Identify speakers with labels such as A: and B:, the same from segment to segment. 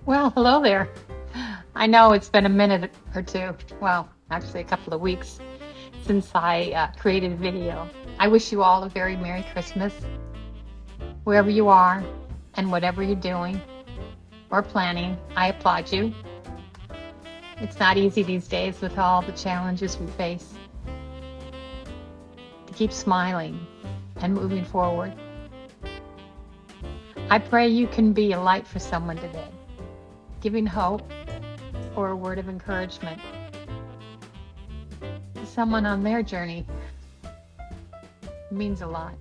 A: Well, hello there. I know it's been a minute or two, well, actually a couple of weeks since I created a video. I wish you all a very Merry Christmas, wherever you are and whatever you're doing or planning. I applaud you. It's not easy these days with all the challenges we face. To keep smiling and moving forward. I pray you can be a light for someone today, giving hope or a word of encouragement to someone on their journey. It means a lot.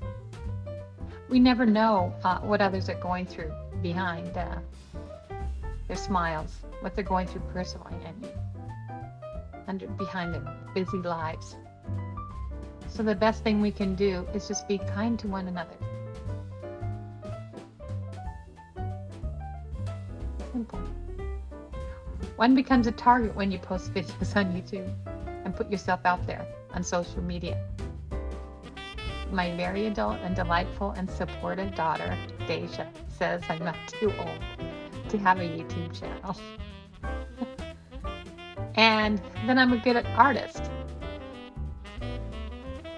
A: We never know what others are going through behind their smiles, what they're going through personally and behind their busy lives. So the best thing we can do is just be kind to one another. Simple. One becomes a target when you post videos on YouTube and put yourself out there on social media. My very adult and delightful and supportive daughter, Deja, says I'm not too old to have a YouTube channel. And then I'm a good artist.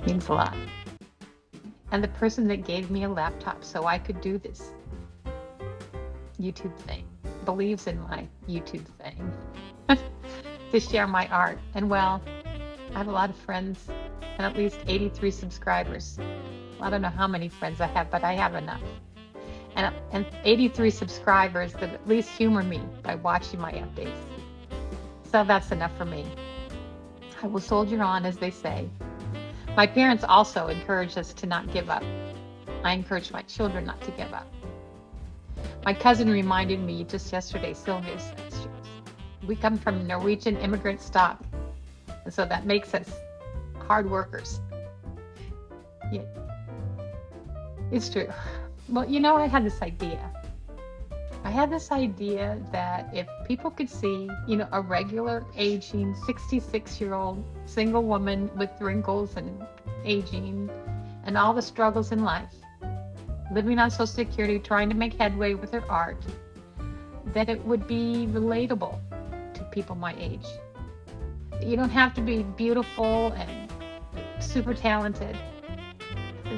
A: Means a lot. And the person that gave me a laptop so I could do this YouTube thing believes in my YouTube thing to share my art. And well, I have a lot of friends and at least 83 subscribers. Well, I don't know how many friends I have, but I have enough. And 83 subscribers that at least humor me by watching my updates. So that's enough for me. I will soldier on, as they say. My parents also encourage us to not give up. I encourage my children not to give up. My cousin reminded me just yesterday, Sylvia says, we come from Norwegian immigrant stock, and so that makes us hard workers. Yeah. It's true. Well, I had this idea. That if people could see, a regular aging 66-year-old single woman with wrinkles and aging and all the struggles in life, living on Social Security, trying to make headway with her art, that it would be relatable to people my age. You don't have to be beautiful and super talented.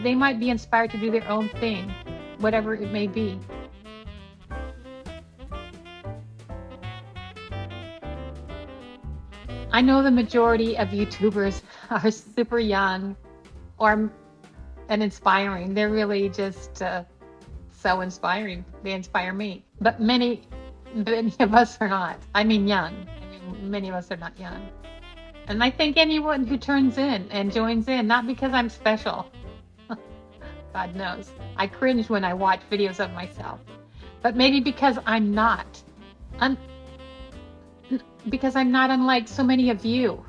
A: They might be inspired to do their own thing, whatever it may be. I know the majority of YouTubers are super young and inspiring. They're really just so inspiring. They inspire me. But many of us are not. I mean young. Many of us are not young. And I thank anyone who turns in and joins in, not because I'm special. God knows. I cringe when I watch videos of myself. But maybe because I'm not. Because I'm not unlike so many of you.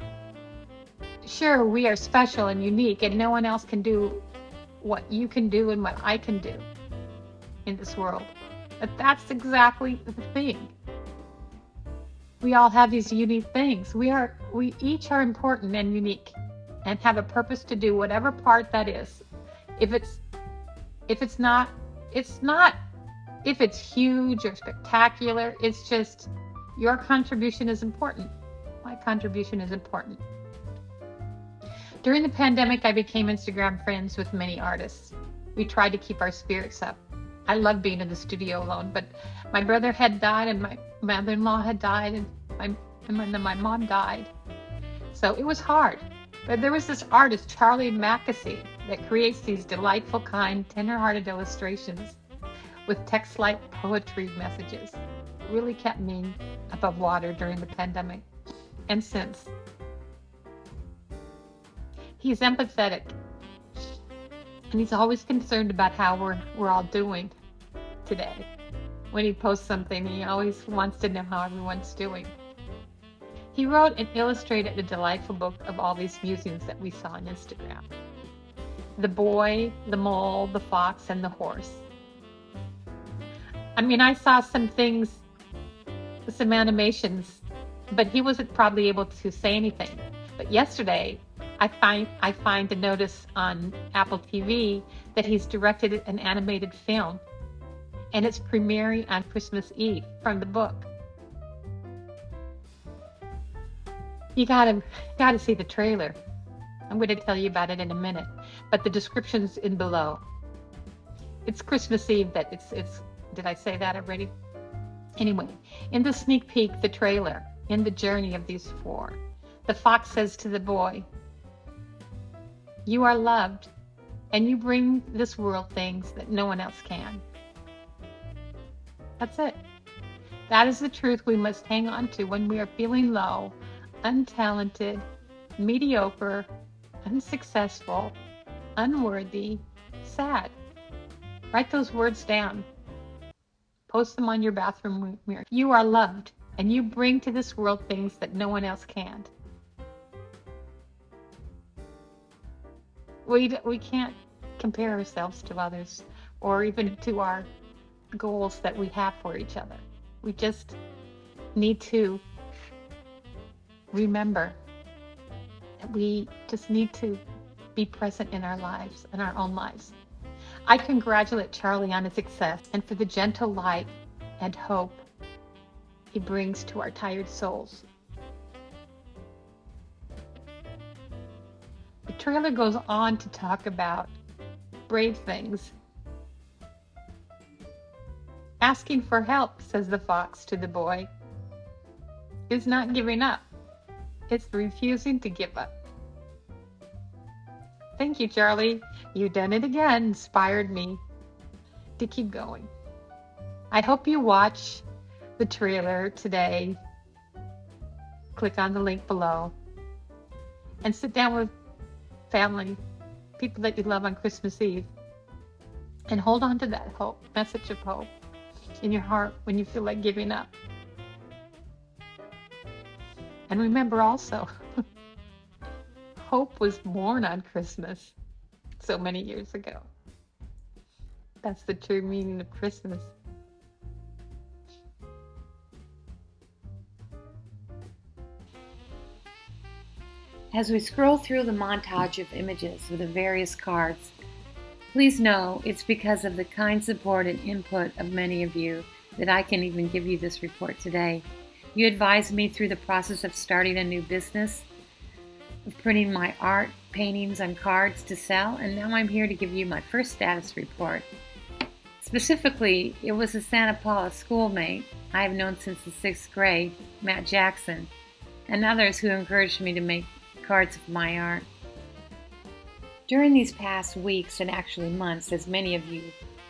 A: Sure, we are special and unique, and no one else can do what you can do and what I can do in this world. But that's exactly the thing. We all have these unique things. We each are important and unique and have a purpose to do whatever part that is. If it's huge or spectacular, it's just your contribution is important. My contribution is important. During the pandemic, I became Instagram friends with many artists. We tried to keep our spirits up. I love being in the studio alone, but my brother had died and my mother-in-law had died and my mom died. So it was hard. But there was this artist, Charlie Mackesy, that creates these delightful, kind, tender-hearted illustrations with text-like poetry messages. It really kept me above water during the pandemic and since. He's empathetic, and he's always concerned about how we're all doing today. When he posts something, he always wants to know how everyone's doing. He wrote and illustrated a delightful book of all these musings that we saw on Instagram. The boy, the mole, the fox, and the horse. I saw some things, some animations, but he wasn't probably able to say anything. But yesterday, I find a notice on Apple TV that he's directed an animated film, and it's premiering on Christmas Eve from the book. You gotta see the trailer. I'm going to tell you about it in a minute, but the description's in below. It's Christmas Eve. Did I say that already? Anyway, in the sneak peek, the trailer, in the journey of these four, the fox says to the boy, "You are loved, and you bring this world things that no one else can." That's it. That is the truth we must hang on to when we are feeling low, untalented, mediocre, unsuccessful, unworthy, sad. Write those words down. Post them on your bathroom mirror. You are loved, and you bring to this world things that no one else can. We can't compare ourselves to others or even to our goals that we have for each other. We just need to remember that we just need to be present in our lives, in our own lives. I congratulate Charlie on his success and for the gentle light and hope he brings to our tired souls. The trailer goes on to talk about brave things. Asking for help, says the fox to the boy, is not giving up. It's refusing to give up. Thank you, Charlie. You've done it again. Inspired me to keep going. I hope you watch the trailer today. Click on the link below and sit down with family, people that you love on Christmas Eve, and hold on to that hope, message of hope in your heart when you feel like giving up. And remember also, hope was born on Christmas so many years ago. That's the true meaning of Christmas.
B: As we scroll through the montage of images with the various cards, please know it's because of the kind support and input of many of you that I can even give you this report today. You advised me through the process of starting a new business, of printing my art, paintings on cards to sell, and now I'm here to give you my first status report. Specifically, it was a Santa Paula schoolmate I have known since the 6th grade, Matt Jackson, and others who encouraged me to make cards of my art. During these past weeks and actually months, as many of you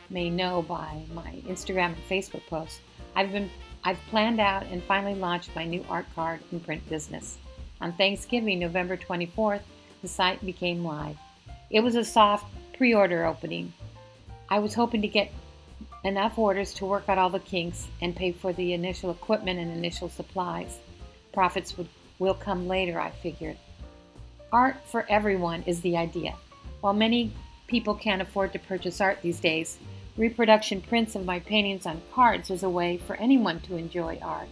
B: may know by my Instagram and Facebook posts, I've planned out and finally launched my new art card and print business. On Thanksgiving, November 24th, the site became live. It was a soft pre-order opening. I was hoping to get enough orders to work out all the kinks and pay for the initial equipment and initial supplies. Profits will come later, I figured. Art for everyone is the idea. While many people can't afford to purchase art these days, reproduction prints of my paintings on cards is a way for anyone to enjoy art.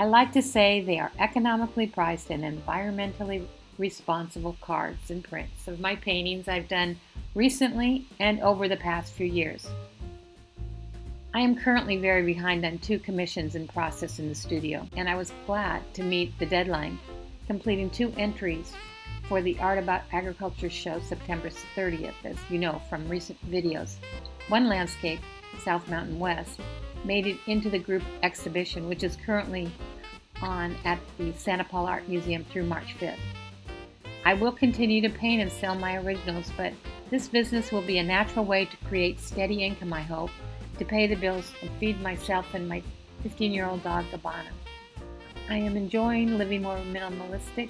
B: I like to say they are economically priced and environmentally responsible cards and prints of my paintings I've done recently and over the past few years. I am currently very behind on 2 commissions in process in the studio, and I was glad to meet the deadline, completing 2 entries for the Art About Agriculture show September 30th, as you know from recent videos. One landscape, South Mountain West, made it into the group exhibition, which is currently on at the Santa Paula Art Museum through March 5th. I will continue to paint and sell my originals, but this business will be a natural way to create steady income, I hope, to pay the bills and feed myself and my 15-year-old dog, Gabbana. I am enjoying living more minimalistic,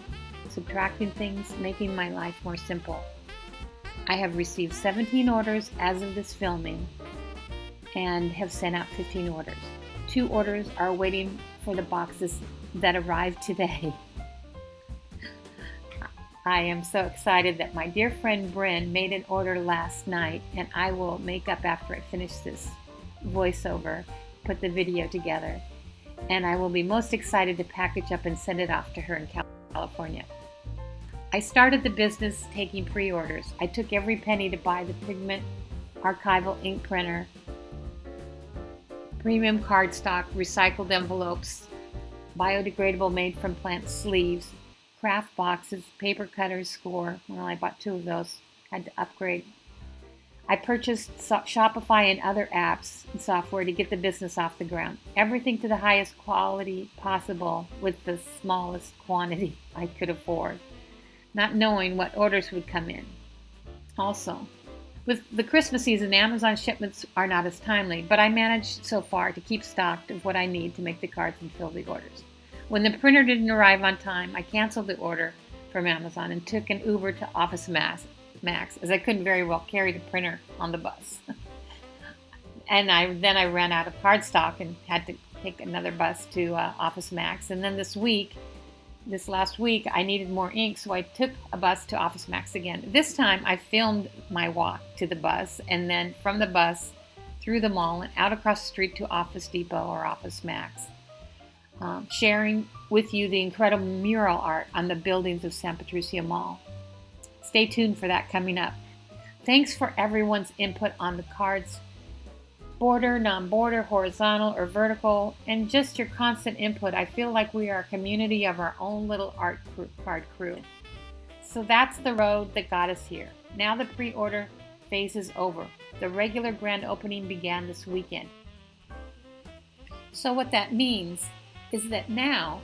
B: subtracting things, making my life more simple. I have received 17 orders as of this filming and have sent out 15 orders. 2 orders are waiting for the boxes that arrived today. I am so excited that my dear friend Bryn made an order last night, and I will make up after I finish this voiceover, put the video together, and I will be most excited to package up and send it off to her in California. I started the business taking pre-orders. I took every penny to buy the pigment archival ink printer, premium cardstock, recycled envelopes, biodegradable made from plant sleeves, craft boxes, paper cutters, score. Well, I bought 2 of those. Had to upgrade. I purchased Shopify and other apps and software to get the business off the ground. Everything to the highest quality possible with the smallest quantity I could afford, not knowing what orders would come in. Also, with the Christmas season, Amazon shipments are not as timely, but I managed so far to keep stocked of what I need to make the cards and fill the orders. When the printer didn't arrive on time, I canceled the order from Amazon and took an Uber to Office Max, as I couldn't very well carry the printer on the bus. And then I ran out of cardstock and had to take another bus to Office Max. And then this last week, I needed more ink, so I took a bus to Office Max again. This time, I filmed my walk to the bus, and then from the bus, through the mall, and out across the street to Office Depot or Office Max, sharing with you the incredible mural art on the buildings of San Patricio Mall. Stay tuned for that coming up. Thanks for everyone's input on the cards, border, non-border, horizontal, or vertical, and just your constant input. I feel like we are a community of our own little card crew. So that's the road that got us here. Now the pre-order phase is over. The regular grand opening began this weekend. So what that means is that now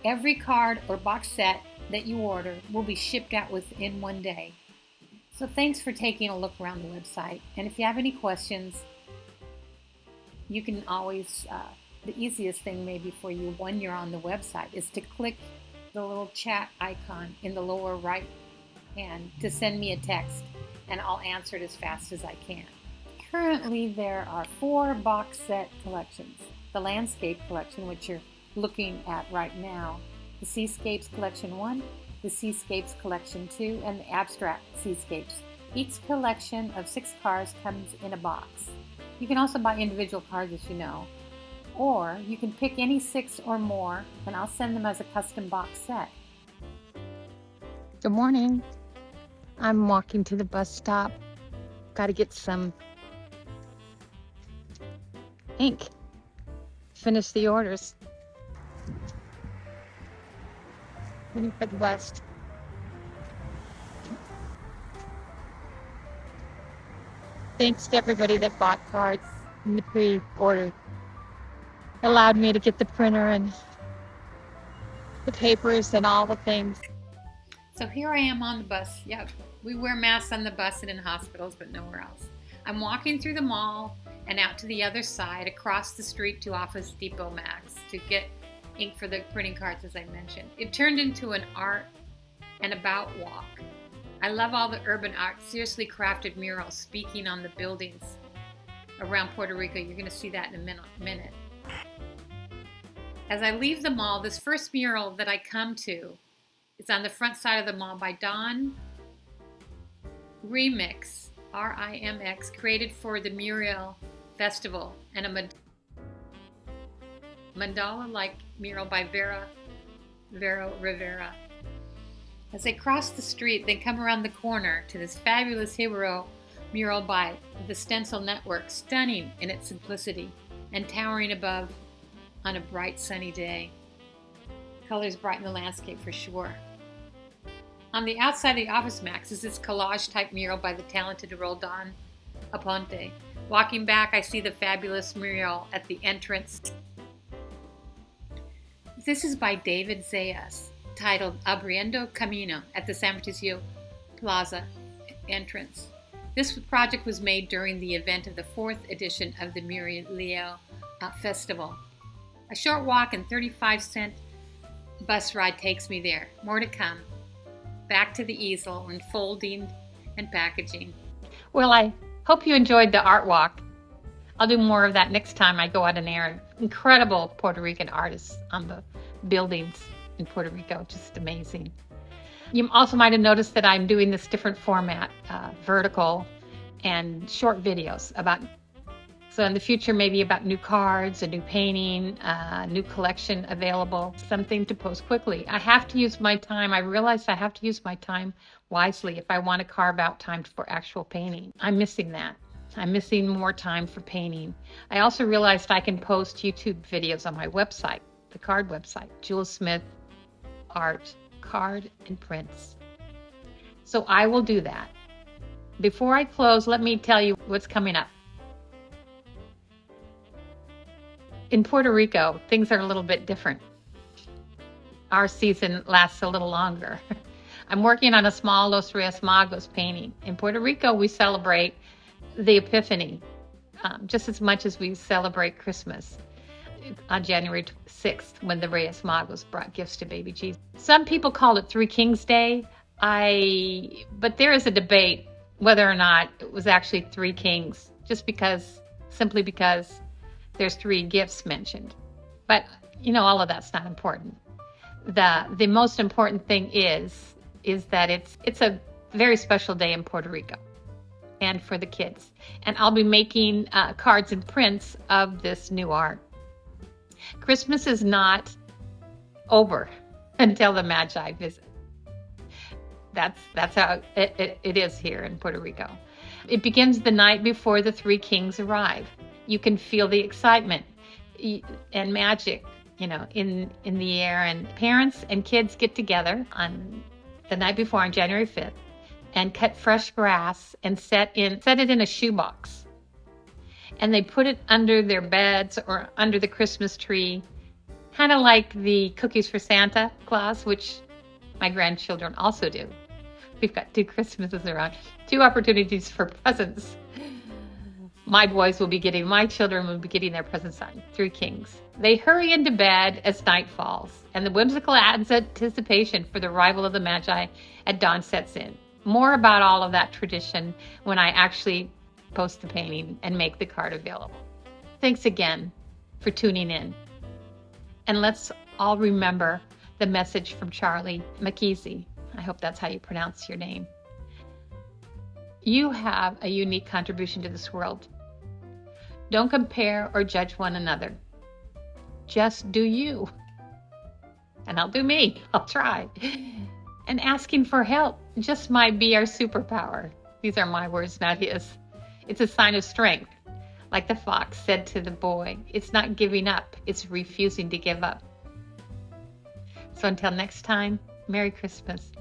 B: every card or box set that you order will be shipped out within 1 day. So thanks for taking a look around the website. And if you have any questions, you can always, the easiest thing maybe for you when you're on the website is to click the little chat icon in the lower right hand to send me a text, and I'll answer it as fast as I can. Currently, there are 4 box set collections. The Landscape Collection, which you're looking at right now, the Seascapes Collection 1, the Seascapes Collection 2, and the Abstract Seascapes. Each collection of 6 cards comes in a box. You can also buy individual cards, as you know, or you can pick any 6 or more, and I'll send them as a custom box set.
A: Good morning. I'm walking to the bus stop. Got to get some ink. Finish the orders. Waiting for the bus. Thanks to everybody that bought cards in the pre-order. Allowed me to get the printer and the papers and all the things.
B: So here I am on the bus. Yep, we wear masks on the bus and in hospitals, but nowhere else. I'm walking through the mall and out to the other side, across the street to Office Depot Max to get ink for the printing cards, as I mentioned. It turned into an art and about walk. I love all the urban art, seriously crafted murals speaking on the buildings around Puerto Rico. You're going to see that in a minute. As I leave the mall, this first mural that I come to is on the front side of the mall by donRimx, R-I-M-X, created for the Mural Festival, and a mandala-like mural by veroverorivera. As I cross the street, they come around the corner to this fabulous hero mural by the Stencil Network, stunning in its simplicity and towering above on a bright sunny day. Colors brighten the landscape for sure. On the outside of the Office Max is this collage-type mural by the talented roldan.aponte. Walking back, I see the fabulous mural at the entrance. This is by David Zayas, titled Abriendo Camino at the San Patricio Plaza entrance. This project was made during the event of the 4th edition of the Muraleo Festival. A short walk and 35-cent bus ride takes me there. More to come. Back to the easel and folding and packaging. Well, I hope you enjoyed the art walk. I'll do more of that next time I go out and air. Incredible Puerto Rican artists on the buildings in Puerto Rico, just amazing. You also might have noticed that I'm doing this different format, vertical and short videos about, so in the future, maybe about new cards, a new painting, new collection available, something to post quickly. I have to use my time. I realize I have to use my time wisely if I want to carve out time for actual painting. I'm missing that. I'm missing more time for painting. I also realized I can post YouTube videos on my website, the card website, Jules Smith Art
A: card and prints. So I will do that. Before I close, let me tell you what's coming up. In Puerto Rico, things are a little bit different. Our season lasts a little longer. I'm working on a small Los Reyes Magos painting. In Puerto Rico, we celebrate the Epiphany just as much as we celebrate Christmas on January 6th when the Reyes Magos brought gifts to baby Jesus. Some people call it Three Kings Day. But there is a debate whether or not it was actually three kings, simply because there's three gifts mentioned. But all of that's not important. The most important thing is that it's a very special day in Puerto Rico and for the kids. And I'll be making cards and prints of this new art. Christmas is not over until the Magi visit. That's how it is here in Puerto Rico. It begins the night before the three kings arrive. You can feel the excitement and magic, in the air. And parents and kids get together on the night before, on January 5th, and cut fresh grass and set it in a shoebox. And they put it under their beds or under the Christmas tree, kind of like the cookies for Santa Claus, which my grandchildren also do. We've got 2 Christmases around, 2 opportunities for presents. My children will be getting their presents on Three Kings. They hurry into bed as night falls, and the whimsical anticipation for the arrival of the Magi at dawn sets in. More about all of that tradition when I actually post the painting and make the card available. Thanks again for tuning in. And let's all remember the message from Charlie Mackesy. I hope that's how you pronounce your name. You have a unique contribution to this world. Don't compare or judge one another. Just do you. And I'll do me. I'll try. And asking for help just might be our superpower. These are my words, not his. It's a sign of strength. Like the fox said to the boy, it's not giving up, it's refusing to give up. So until next time, Merry Christmas.